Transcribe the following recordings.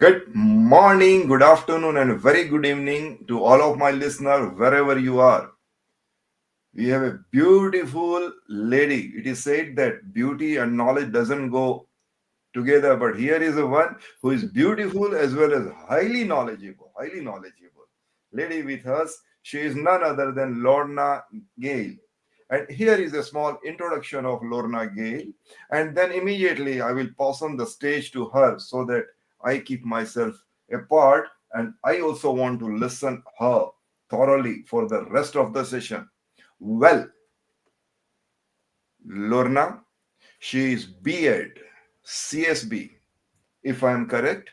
Good morning, good afternoon, and very good evening to all of my listeners wherever you are. We have a beautiful lady. It is said that beauty and knowledge doesn't go together, but here is a one who is beautiful as well as highly knowledgeable. Highly knowledgeable. Lady with us, she is none other than Lorna Gale. And here is a small introduction of Lorna Gale. And then immediately I will pass on the stage to her so that I keep myself apart and I also want to listen her thoroughly for the rest of the session. Well, Lorna, she is B.Ed, CSB, if I am correct.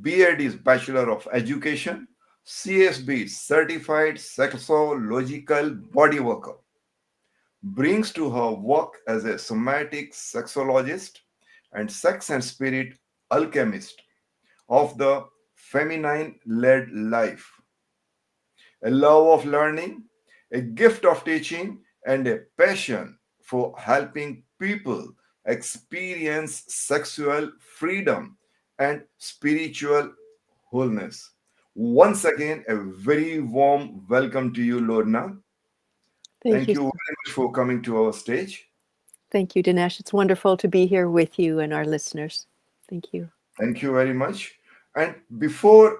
B.Ed is Bachelor of Education, CSB is Certified Sexological Body Worker. Brings to her work as a somatic sexologist and sex and spirit alchemist of the feminine led life, a love of learning, a gift of teaching, and a passion for helping people experience sexual freedom and spiritual wholeness. Once again, a very warm welcome to you, Lorna. Thank Thank you. you very much for coming to our stage. Thank you, Dinesh. It's wonderful to be here with you and our listeners. Thank you. Thank you very much. And before,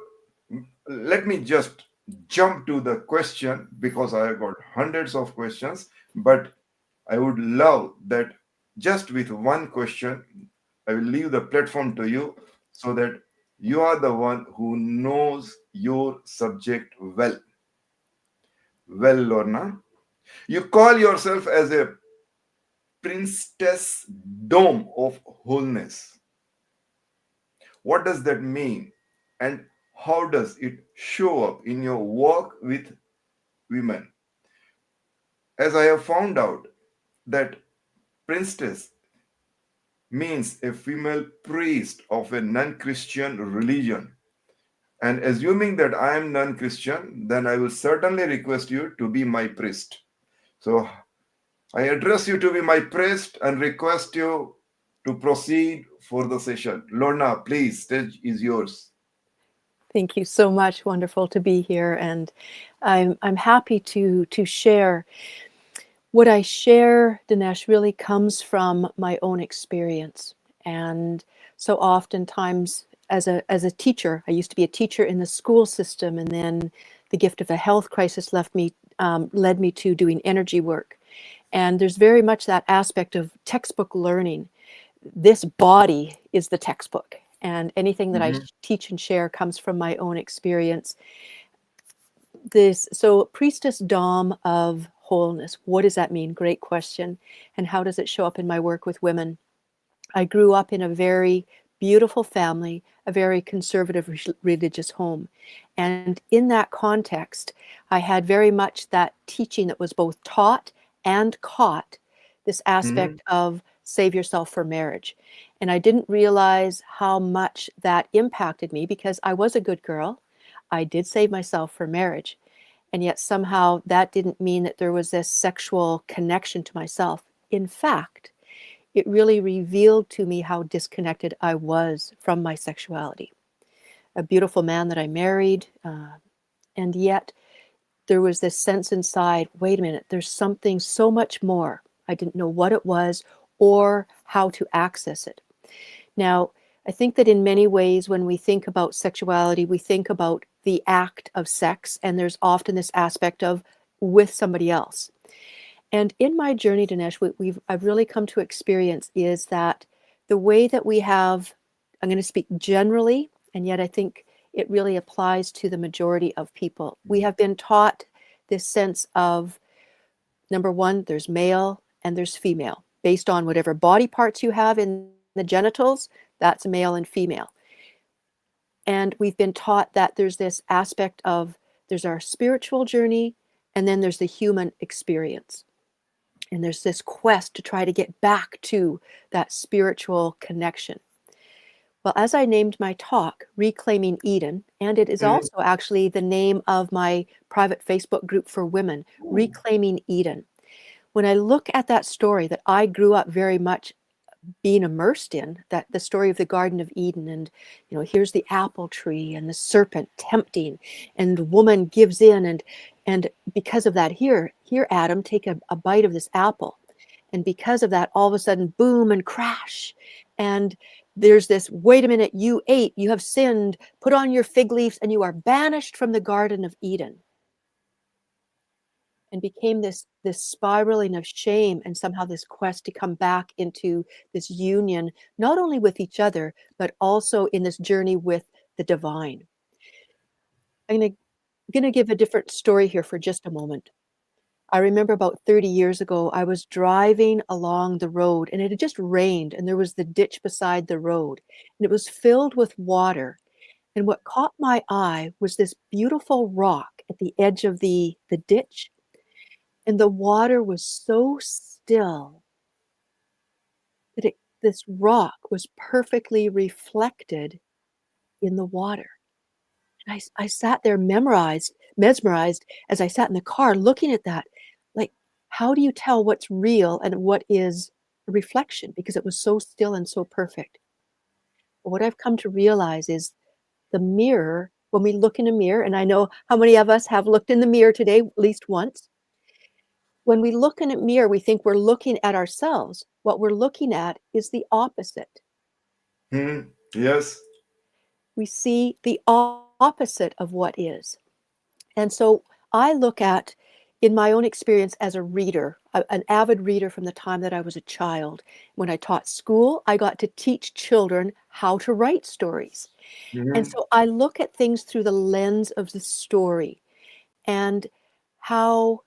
let me just jump to the question because I have got hundreds of questions, but I would love that just with one question, I will leave the platform to you so that you are the one who knows your subject well. Well, Lorna, you call yourself as a princess dome of wholeness. What does that mean? And how does it show up in your work with women? As I have found out that priestess means a female priest of a non-Christian religion. And assuming that I am non-Christian, then I will certainly request you to be my priest. So I address you to be my priest and request you to proceed for the session. Lorna, please, stage is yours. Thank you so much. Wonderful to be here, and I'm happy to share what I share. Dinesh, really comes from my own experience, and so oftentimes as a teacher, I used to be a teacher in the school system, and then the gift of a health crisis led me to doing energy work, and there's very much that aspect of textbook learning. This body is the textbook, and anything that I Mhm. teach and share comes from my own experience. So priestess dom of wholeness, what does that mean? Great question. And how does it show up in my work with women? I grew up in a very beautiful family, a very conservative religious home, and in that context I had very much that teaching that was both taught and caught, this Mhm. aspect of save yourself for marriage. And I didn't realize how much that impacted me because I was a good girl. I did save myself for marriage. And yet somehow that didn't mean that there was this sexual connection to myself. In fact, it really revealed to me how disconnected I was from my sexuality. A beautiful man that I married, and yet there was this sense inside, wait a minute, there's something so much more. I didn't know what it was or how to access it. Now, I think that in many ways, when we think about sexuality, we think about the act of sex, and there's often this aspect of with somebody else. And in my journey, Dinesh, I've really come to experience is that the way that we have, I'm going to speak generally, and yet I think it really applies to the majority of people. We have been taught this sense of, number one, there's male and there's female. Based on whatever body parts you have in the genitals, that's male and female. And we've been taught that there's this aspect of there's our spiritual journey, and then there's the human experience. And there's this quest to try to get back to that spiritual connection. Well, as I named my talk, Reclaiming Eden, and it is Mhm. also actually the name of my private Facebook group for women, Reclaiming Eden. When I look at that story, that I grew up very much being immersed in, that the story of the Garden of Eden, and here's the apple tree and the serpent tempting, and the woman gives in, and because of that, here Adam, take a bite of this apple, and because of that, all of a sudden, boom and crash, and there's this, wait a minute, you ate, you have sinned, put on your fig leaves, and you are banished from the Garden of Eden, and became this spiraling of shame, and somehow this quest to come back into this union, not only with each other, but also in this journey with the divine. I'm going to give a different story here for just a moment. I remember about 30 years ago, I was driving along the road, and it had just rained, and there was the ditch beside the road, and it was filled with water. And what caught my eye was this beautiful rock at the edge of the ditch. And the water was so still that this rock was perfectly reflected in the water. And I sat there mesmerized as I sat in the car looking at that. Like, how do you tell what's real and what is a reflection? Because it was so still and so perfect. But what I've come to realize is the mirror, when we look in a mirror, and I know how many of us have looked in the mirror today, at least once. When we look in a mirror, we think we're looking at ourselves. What we're looking at is the opposite. Yes. We see the opposite of what is. And so I look at, in my own experience as a reader, an avid reader from the time that I was a child. When I taught school, I got to teach children how to write stories. And so I look at things through the lens of the story, and how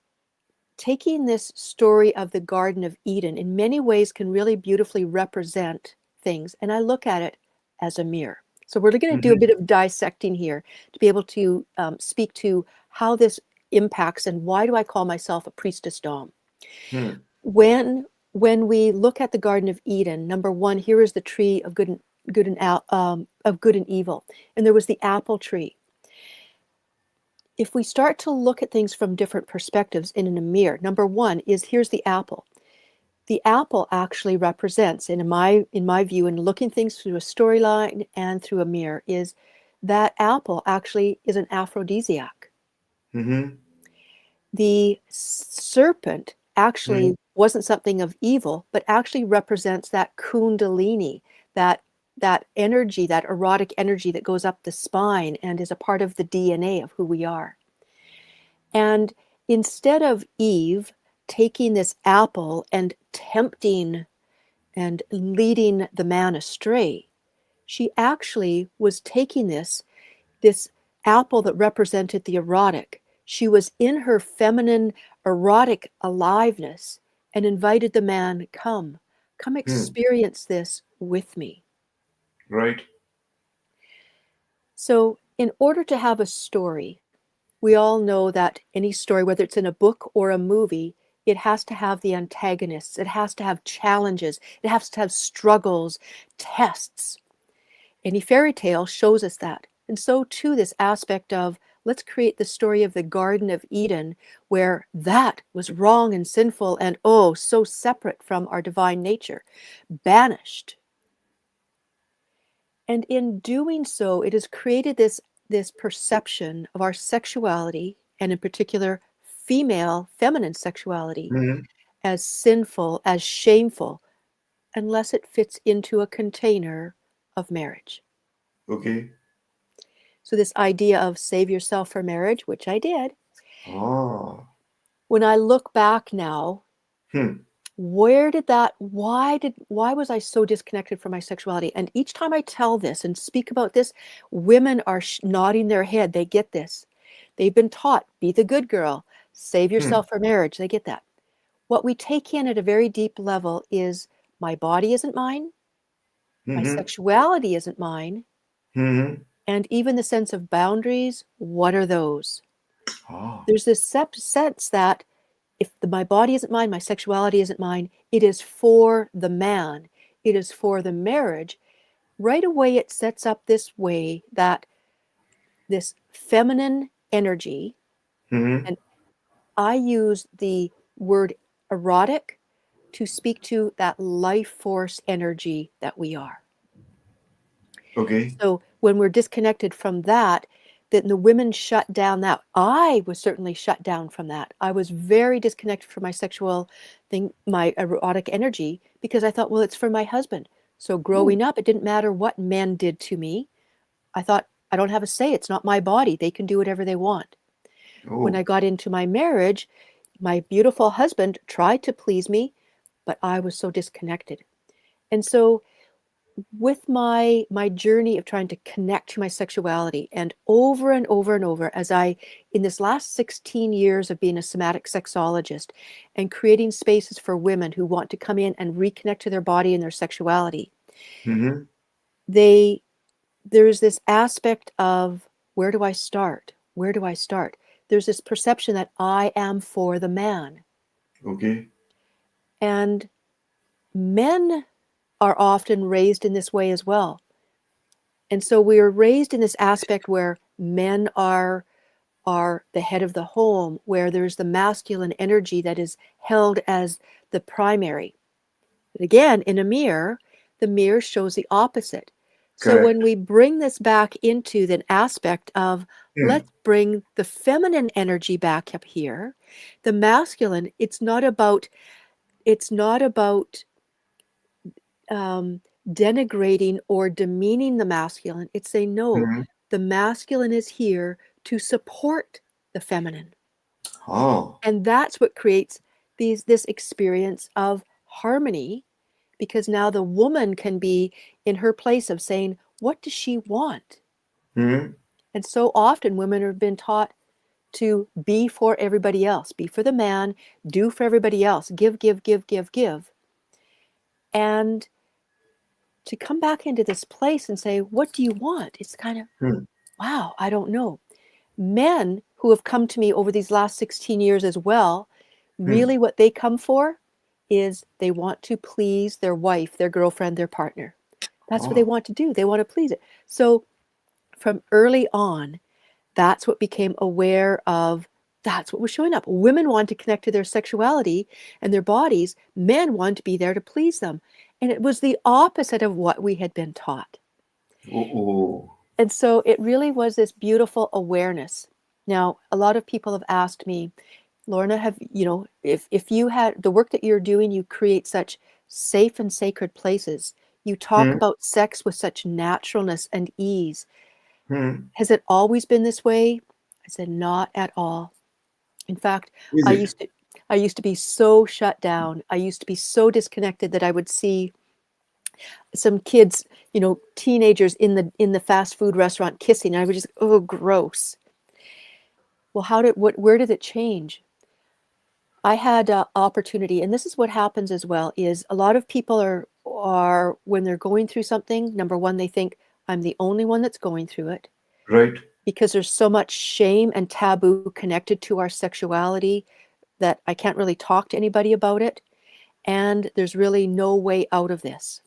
taking this story of the Garden of Eden in many ways can really beautifully represent things. And I look at it as a mirror. So we're going to do a bit of dissecting here to be able to speak to how this impacts, and why do I call myself a priestess dom. When we look at the Garden of Eden, number one, here is the tree of good and evil, and there was the apple tree. If we start to look at things from different perspectives in a mirror, number one is, here's the apple. The apple actually represents, in my view, in looking things through a storyline and through a mirror, is that apple actually is an aphrodisiac. The serpent actually wasn't something of evil, but actually represents that kundalini, that energy, that erotic energy that goes up the spine and is a part of the DNA of who we are. And instead of Eve taking this apple and tempting and leading the man astray, she actually was taking this apple that represented the erotic. She was in her feminine erotic aliveness and invited the man, come experience this with me. Right. So in order to have a story, we all know that any story, whether it's in a book or a movie, it has to have the antagonists. It has to have challenges. It has to have struggles, tests. Any fairy tale shows us that. And so too, this aspect of, let's create the story of the Garden of Eden, where that was wrong and sinful and so separate from our divine nature, banished. And in doing so, it has created this perception of our sexuality, and in particular, feminine sexuality, as sinful, as shameful, unless it fits into a container of marriage. Okay. So this idea of save yourself for marriage, which I did. When I look back now, why was I so disconnected from my sexuality? And each time I tell this and speak about this, women are nodding their head. They get this. They've been taught, be the good girl, save yourself for marriage. They get that. What we take in at a very deep level is, my body isn't mine. My sexuality isn't mine. And even the sense of boundaries, what are those? There's this sense that if my body isn't mine, my sexuality isn't mine, it is for the man, it is for the marriage. Right away, it sets up this way that this feminine energy, and I use the word erotic, to speak to that life force energy that we are. Okay. So when we're disconnected from that, then the women shut down that. I was certainly shut down from that. I was very disconnected from my sexual thing, my erotic energy, because I thought, well, it's for my husband. So growing up, it didn't matter what men did to me. I thought, I don't have a say. It's not my body. They can do whatever they want. When Oh. I got into my marriage, my beautiful husband tried to please me, but I was so disconnected. And so with my journey of trying to connect to my sexuality, and over and over and over, as I, in this last 16 years of being a somatic sexologist and creating spaces for women who want to come in and reconnect to their body and their sexuality, Mm-hmm. there's this aspect of, where do I start? Where do I start? There's this perception that I am for the man. Okay. And men are often raised in this way as well. And so we are raised in this aspect where men are the head of the home, where there's the masculine energy that is held as the primary. But again, in a mirror, the mirror shows the opposite. So when Correct. we bring this back into the aspect of, Hmm. let's bring the feminine energy back up here, the masculine, it's not about denigrating or demeaning the masculine. It's saying, no, Hmm. the masculine is here to support the feminine. Oh. And that's what creates this experience of harmony, because now the woman can be in her place of saying, what does she want? Hmm. And so often women have been taught to be for everybody else, be for the man, do for everybody else, give, give, give, give, give. And to come back into this place and say, what do you want? It's kind of, Hmm. wow, I don't know. Men who have come to me over these last 16 years as well, Hmm. really what they come for is they want to please their wife, their girlfriend, their partner. That's what they Oh. want to do. They want to please it. So from early on, that's what became aware of. That's what was showing up. Women want to connect to their sexuality and their bodies. Men want to be there to please them. And it was the opposite of what we had been taught. Oh. Oh. And so it really was this beautiful awareness. Now, a lot of people have asked me, Lorna, if you had the work that you're doing, you create such safe and sacred places. You talk Hmm. about sex with such naturalness and ease. Hmm. Has it always been this way? I said, not at all. In fact, Is I it? used to I used to be so shut down. I used to be so disconnected that I would see some kids, teenagers in the fast food restaurant kissing, and I would just, oh, gross. Well, where did it change? I had an opportunity, and this is what happens as well, is a lot of people are when they're going through something, number one, they think I'm the only one that's going through it, Right. because there's so much shame and taboo connected to our sexuality that I can't really talk to anybody about it. And there's really no way out of this.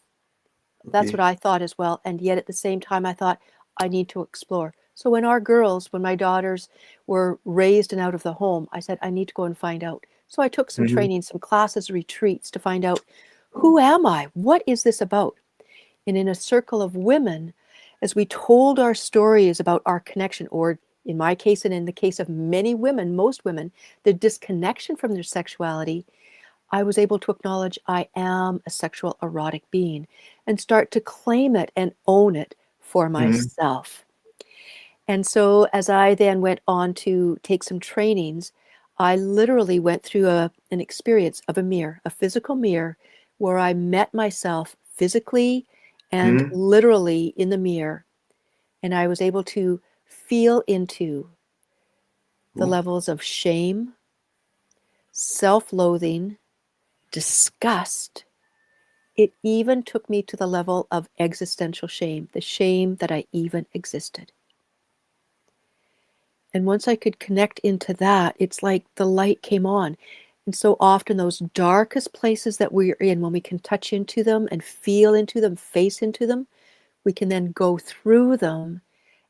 That's what Okay. I thought as well. And yet at the same time, I thought I need to explore. So when my daughters were raised and out of the home, I said, I need to go and find out. So I took some Hmm. training, some classes, retreats to find out, who am I? What is this about? And in a circle of women, as we told our stories about our connection, or in my case, and in the case of many women, most women, the disconnection from their sexuality, I was able to acknowledge I am a sexual erotic being and start to claim it and own it for Hmm. myself. And so as I then went on to take some trainings, I literally went through an experience of a mirror, a physical mirror, where I met myself physically and Hmm. literally in the mirror. And I was able to feel into the Oh. levels of shame, self-loathing, disgust. It even took me to the level of existential shame, the shame that I even existed. And once I could connect into that, it's like the light came on. And so often those darkest places that we're in, when we can touch into them and feel into them, face into them, we can then go through them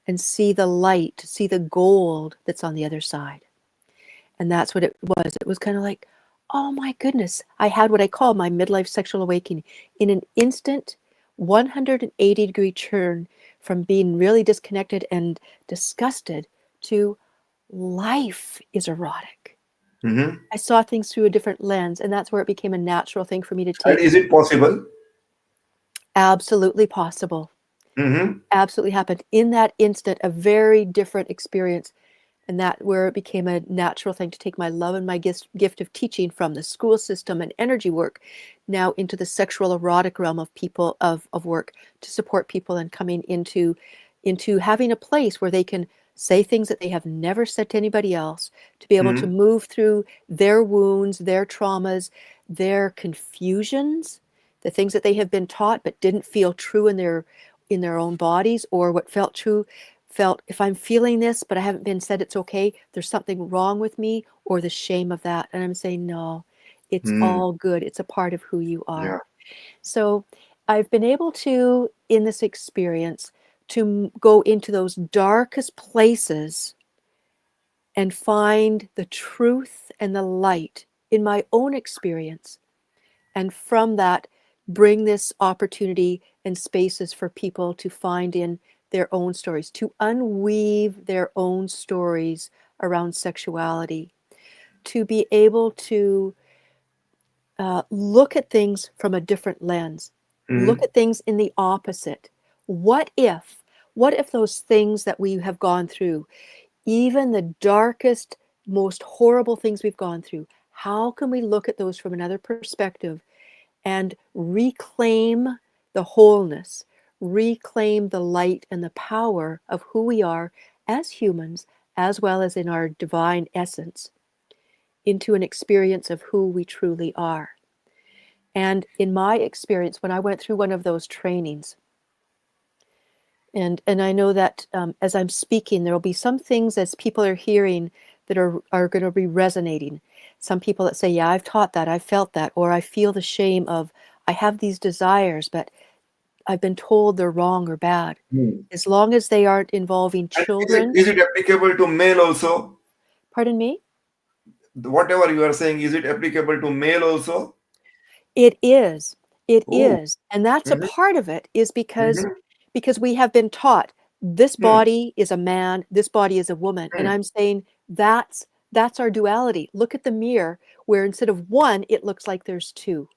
and see the light, see the gold that's on the other side. And that's what it was. It was kind of like, oh my goodness, I had what I call my midlife sexual awakening in an instant 180-degree turn from being really disconnected and disgusted to life is erotic. Mm-hmm. I saw things through a different lens, and that's where it became a natural thing for me to And take. is it possible? Absolutely possible. Mm-hmm. Absolutely happened in that instant, a very different experience. And that where it became a natural thing to take my love and my gift of teaching from the school system and energy work now into the sexual erotic realm of people of work to support people and coming into having a place where they can say things that they have never said to anybody else, to be able to Mm-hmm. move through their wounds, their traumas, their confusions, the things that they have been taught but didn't feel true in their own bodies, or what felt true felt, if I'm feeling this but I haven't been said it's okay, there's something wrong with me, or the shame of that. And I'm saying, no, it's Mm. all good. It's a part of who you Yeah. are. So I've been able to, in this experience, to go into those darkest places and find the truth and the light in my own experience. And from that, bring this opportunity and spaces for people to find in their own stories, to unweave their own stories around sexuality, to be able to look at things from a different lens, look Mm-hmm. at things in the opposite. What if, what if those things that we have gone through, even the darkest, most horrible things we've gone through, how can we look at those from another perspective and reclaim the wholeness, reclaim the light and the power of who we are as humans, as well as in our divine essence, into an experience of who we truly are. And in my experience, when I went through one of those trainings, and I know that as I'm speaking, there will be some things as people are hearing that are going to be resonating. Some people that say, yeah, I've taught that, I've felt that, or I feel the shame of, I have these desires, but I've been told they're wrong or bad. Mm. As long as they aren't involving And is it children. is it applicable to male also? Pardon me? Whatever you are saying, is it applicable to male also? It is. It Oh. is. And that's a Mm-hmm. part of it is Mm-hmm. because we have been taught this Mm. body is a man, this body is a woman. And Mm. I'm saying that's our duality. Look at the mirror where instead of one, it looks like there's two.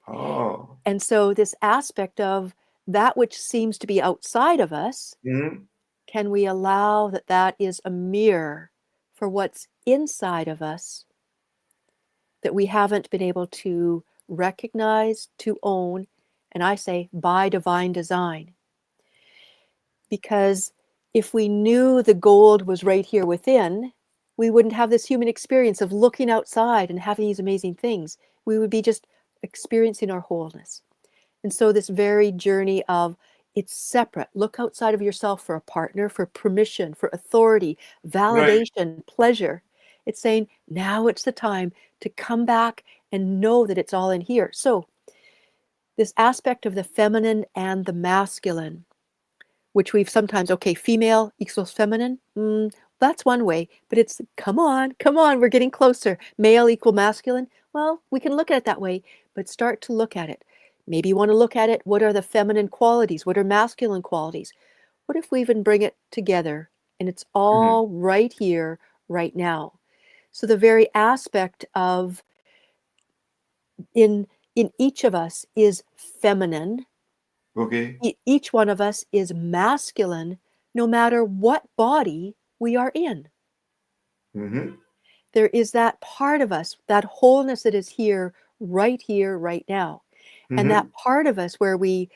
Oh. And so this aspect of that which seems to be outside of us, Mm. can we allow that that is a mirror for what's inside of us that we haven't been able to recognize, to own, and I say by divine design. Because if we knew the gold was right here within, we wouldn't have this human experience of looking outside and having these amazing things. We would be just experiencing our wholeness. And so, this very journey of it's separate. Look outside of yourself for a partner, for permission, for authority, Right. validation, pleasure. It's saying now it's the time to come back and know that it's all in here. So, this aspect of the feminine and the masculine, which we've sometimes, okay, female equals feminine. That's one way, but it's come on, we're getting closer. Male equal masculine. Well, we can look at it that way, but start to look at it. Maybe you want to look at it. What are the feminine qualities? What are masculine qualities? What if we even bring it together and it's Mm-hmm. all right here, right now? So the very aspect of in in each of us is feminine. Okay. Each one of us is masculine no matter what body we are in. Mm-hmm. There is that part of us, that wholeness that is here, right now. And Mm-hmm. that part of us where we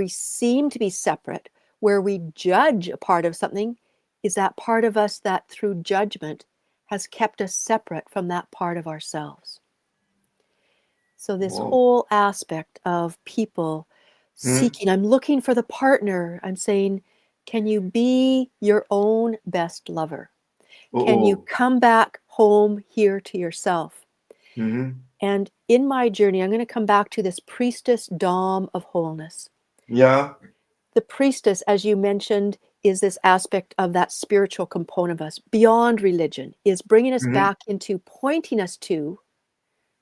seem to be separate, where we judge a part of something, is that part of us that through judgment has kept us separate from that part of ourselves. So, this Wow. whole aspect of people Mm. seeking, I'm looking for the partner. I'm saying, can you be your own best lover? Oh. Can you Oh. come back home here to yourself? Mm-hmm. And in my journey, I'm going to come back to this priestess dom of wholeness. Yeah. The priestess, as you mentioned, is this aspect of that spiritual component of us beyond religion, is bringing us Mm-hmm. back into pointing us to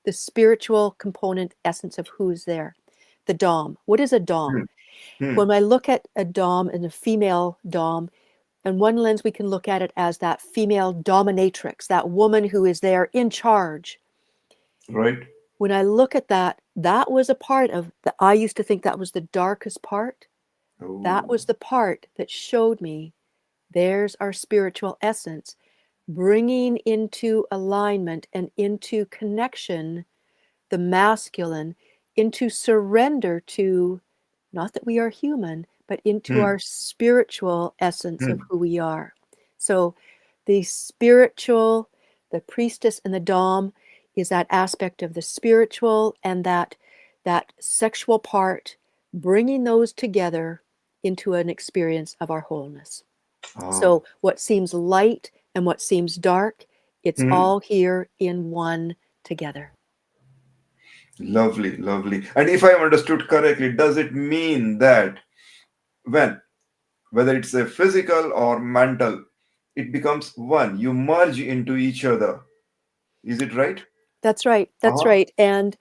the spiritual component essence of who's there. The Dom. What is a Dom? Hmm. Hmm. When I look at a Dom and a female Dom, in one lens, we can look at it as that female dominatrix, that woman who is there in charge. Right. When I look at that, that was a part of that. I used to think that was the darkest part. That Oh. was the part that showed me there's our spiritual essence, bringing into alignment and into connection the masculine, into surrender to, not that we are human, but into Hmm. our spiritual essence of Hmm. who we are. So the spiritual, the priestess and the Dom is that aspect of the spiritual and that sexual part, bringing those together into an experience of our wholeness. Ah. So what seems light and what seems dark, it's Hmm. all here in one together. Lovely, lovely. And if I understood correctly, does it mean that when, whether it's a physical or mental, it becomes one? You merge into each other. Is it right? That's right. That's Uh-huh. right. And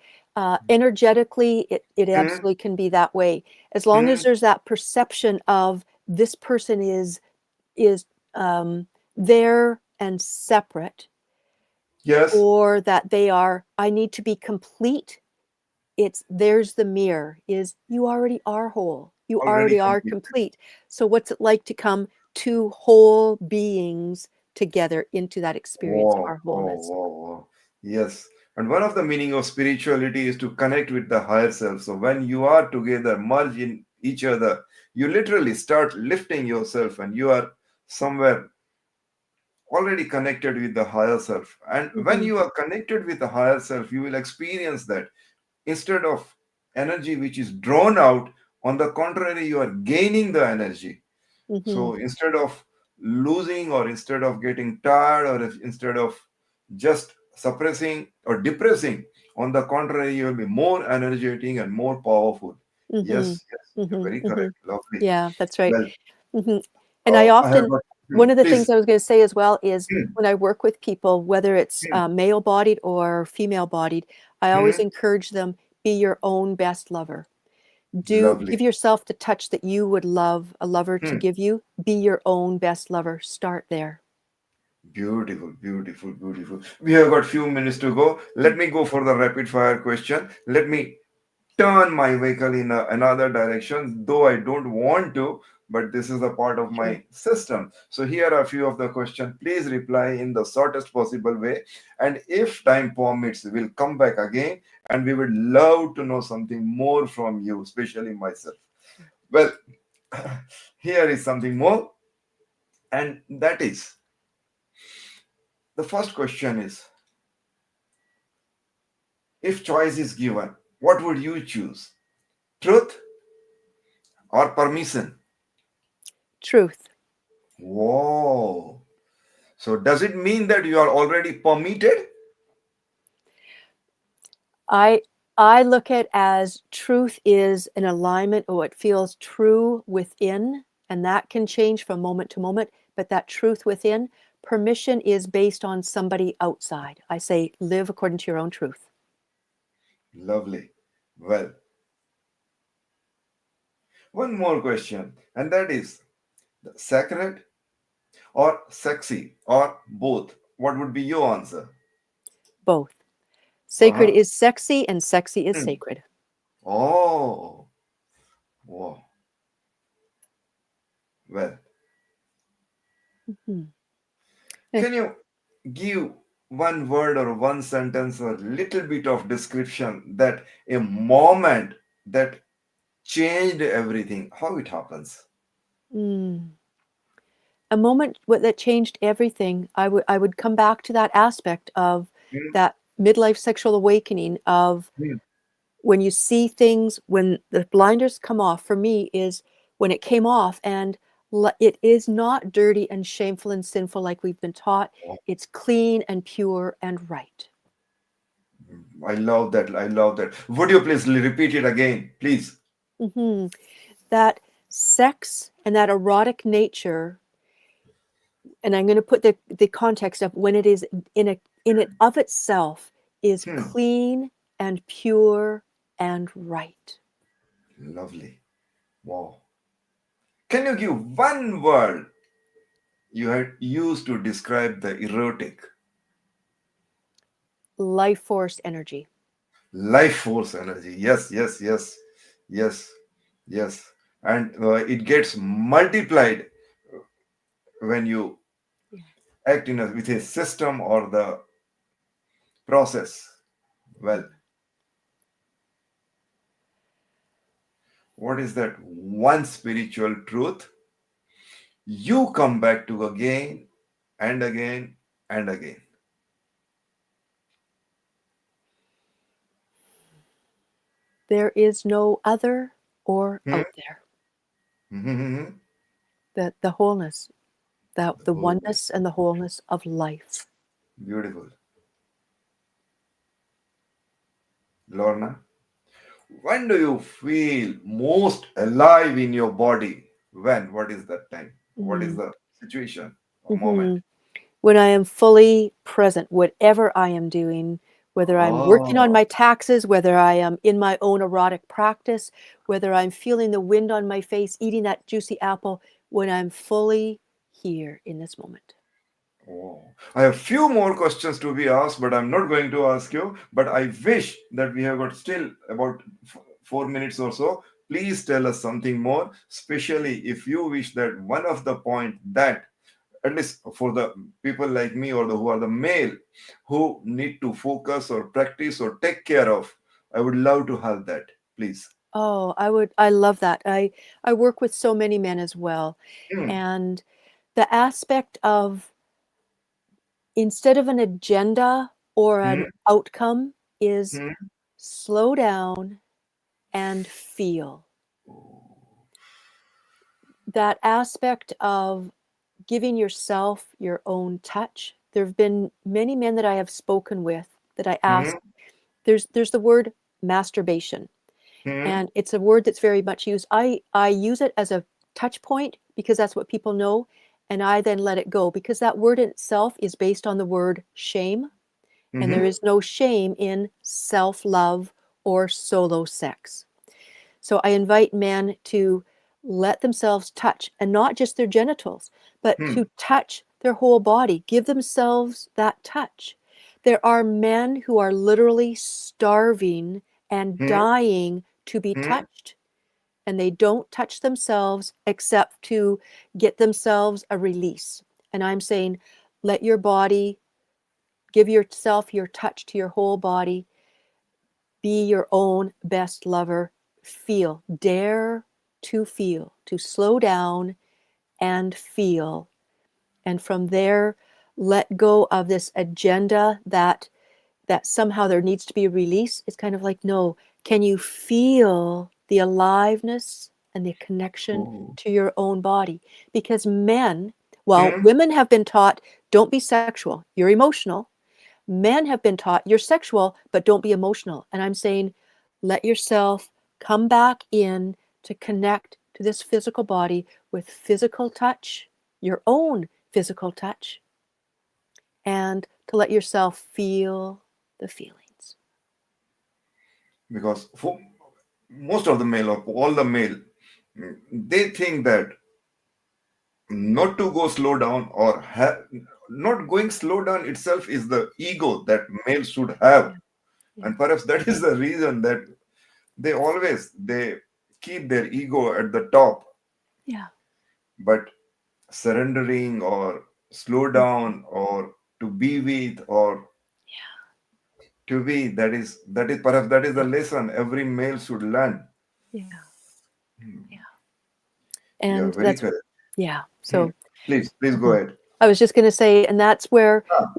energetically, it Hmm. absolutely can be that way. As long as Hmm. there's that perception of this person is there and separate, Yes. or that they are, I need to be complete. It's there's the mirror is you already are whole. You Already already are complete. complete. So what's it like to come two whole beings together into that experience of Wow, our wow, wholeness? wow, wow. Yes. And one of the meaning of spirituality is to connect with the higher self. So when you are together, merge in each other, you literally start lifting yourself and you are somewhere already connected with the higher self. And when Hmm. you are connected with the higher self, you will experience that instead of energy which is drawn out, on the contrary, you are gaining the energy. Hmm. So instead of losing, or instead of getting tired, or instead of just suppressing or depressing, on the contrary, you will be more energetic and more powerful. Hmm. Yes, yes, you're Hmm. very hmm correct. Lovely. Yeah, that's right. Well, Hmm. And I I have often, got, one of the things please. I was going to say as well is Hmm, when I work with people, whether it's hmm, male bodied or female bodied, I always hmm. encourage them, be your own best lover. Do Lovely. give yourself the touch that you would love a lover to Hmm. give you. Be your own best lover. Start there. Beautiful, beautiful, beautiful. We have got few minutes to go. Let me go for the rapid fire question. Let me turn my vehicle in another direction, though I don't want to, but this is a part of Sure. my system. So here are a few of the questions. Please reply in the shortest possible way. And if time permits, we'll come back again and we would love to know something more from you, especially myself. Sure. Well, here is something more, and that is the first question is, if choice is given, what would you choose? Truth or permission? Truth. Whoa. So does it mean that you are already permitted? I I look at as truth is an alignment or what feels true within, and that can change from moment to moment, but that truth within, permission is based on somebody outside. I say live according to your own truth. Lovely. Well, one more question, and that is sacred or sexy or both? What would be your answer? Both. Sacred Uh-huh. is sexy and sexy is Hmm. sacred. Oh, wow. Well, Mhm. can you give one word or one sentence or little bit of description that a moment that changed everything, how it happens? Mm. A moment that changed everything, I would come back to that aspect of Hmm, that midlife sexual awakening of hmm. when you see things, when the blinders come off, for me is when it came off and it is not dirty and shameful and sinful like we've been taught. It's clean and pure and right. I love that. I love that. Would you please repeat it again, please? Hmm. That sex and that erotic nature, and I'm going to put the context of when it is in it of itself is clean and pure and right. Lovely. Wow. Can you give one word you had used to describe the erotic? Life force energy. Life force energy. Yes, yes, yes, yes, yes. And it gets multiplied when you Yeah. act with a system or the process. Well, what is that one spiritual truth you come back to again and again and again? There is no other or Hmm? out there. Mhm. The wholeness, the Oh, oneness and the wholeness of life. beautiful. Lorna, when do you feel most alive in your body? When? What is that time? What is Mm. the situation or moment? Hmm. When I am fully present, whatever I am doing, whether I'm working on Oh, my taxes, whether I am in my own erotic practice, whether I'm feeling the wind on my face, eating that juicy apple, when I'm fully here in this moment. oh. I have few more questions to be asked, but I'm not going to ask you. But I wish that we have got still about 4 minutes or so. Please tell us something more, especially if you wish that one of the point that at least for the people like me or who are the male who need to focus or practice or take care of, I would love to have that, please. Oh, I love that. I work with so many men as well. Hmm, And the aspect of instead of an agenda or an hmm, outcome is hmm. slow down and feel. That aspect of giving yourself your own touch. There have been many men that I have spoken with that I Hmm, ask, there's the word masturbation, hmm, and it's a word that's very much used. I use it as a touch point because that's what people know, and I then let it go because that word in itself is based on the word shame, and there hmm, is no shame in self-love or solo sex. So I invite men to let themselves touch, and not just their genitals, but hmm, to touch their whole body. Give themselves that touch. There are men who are literally starving and hmm, dying to be hmm. touched, and they don't touch themselves except to get themselves a release. And I'm saying, let your body, give yourself your touch to your whole body, be your own best lover. Feel, dare to slow down and feel. And from there, let go of this agenda that somehow there needs to be a release. It's kind of like, no, can you feel the aliveness and the connection Oh. to your own body? Because men, while Hmm. women have been taught, don't be sexual, you're emotional. Men have been taught you're sexual, but don't be emotional. And I'm saying, let yourself come back in to connect to this physical body with physical touch, your own physical touch, and to let yourself feel the feelings. Because for most of the male or all the male, they think that not to go slow down or not going slow down itself is the ego that male should have, Yeah, yeah, and perhaps that is the reason that they keep their ego at the top. yeah. But surrendering or slow Mhm. down or to be with or to be, that is perhaps that is the Yeah, lesson every male should learn. yeah, Hmm. yeah. You are And very that's, correct. yeah. Hmm. So Please go mhm. ahead. I was just going to say, and that's where Ah.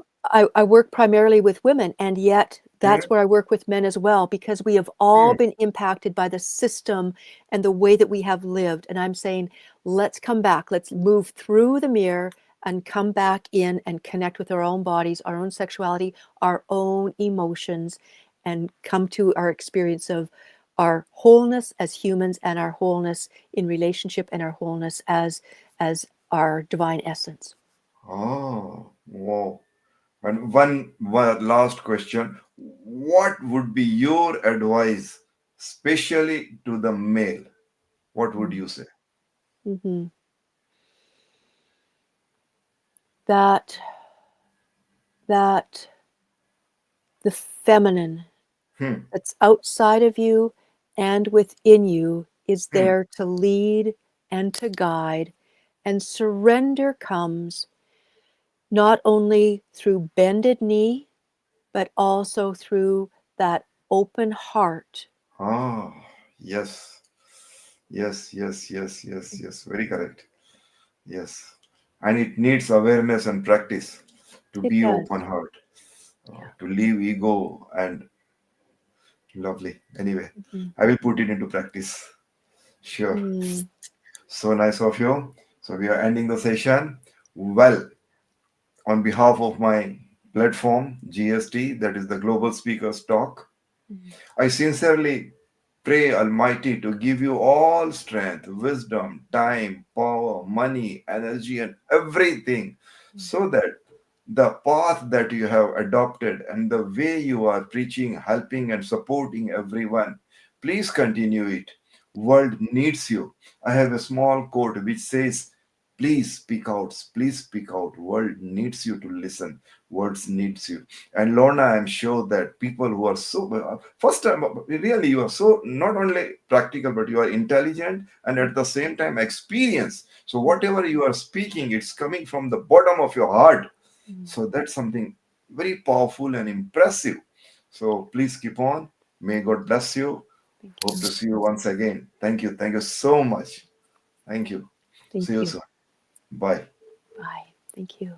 I work primarily with women, and yet Hmm, that's where I work with men as well, because we have all hmm. been impacted by the system and the way that we have lived. And I'm saying, let's come back, let's move through the mirror and come back in and connect with our own bodies, our own sexuality, our own emotions, and come to our experience of our wholeness as humans and our wholeness in relationship and our wholeness as our divine essence. Oh, wow. And one last question. What would be your advice, especially to the male? What would you say? Mm-hmm. That that the feminine Hmm, that's outside of you and within you is hmm. there to lead and to guide, and surrender comes not only through bended knee, but also through that open heart. Ah, yes, yes, yes, yes, yes, yes. Very correct. Yes. And it needs awareness and practice to It be does. open heart, Yeah. to leave ego and lovely. Anyway, Mhm. I will put it into practice. Sure. Mm. So nice of you. So we are ending the session. Well, on behalf of my platform, GST, that is the Global Speakers Talk, Mm. I sincerely pray Almighty to give you all strength, wisdom, time, power, money, energy, and everything so that the path that you have adopted and the way you are preaching, helping, and supporting everyone, please continue it. World needs you. I have a small quote which says, please speak out, please speak out. World needs you to listen. Words needs you. And Lorna, I'm sure that people who are so first time, really, you are so not only practical, but you are intelligent and at the same time experience. So whatever you are speaking, it's coming from the bottom of your heart. Mm. So that's something very powerful and impressive. So please keep on. May God bless you. Thank Hope you. to see you once again. Thank you. Thank you so much. Thank you. See Thank you you. soon. Bye. Bye. Thank you.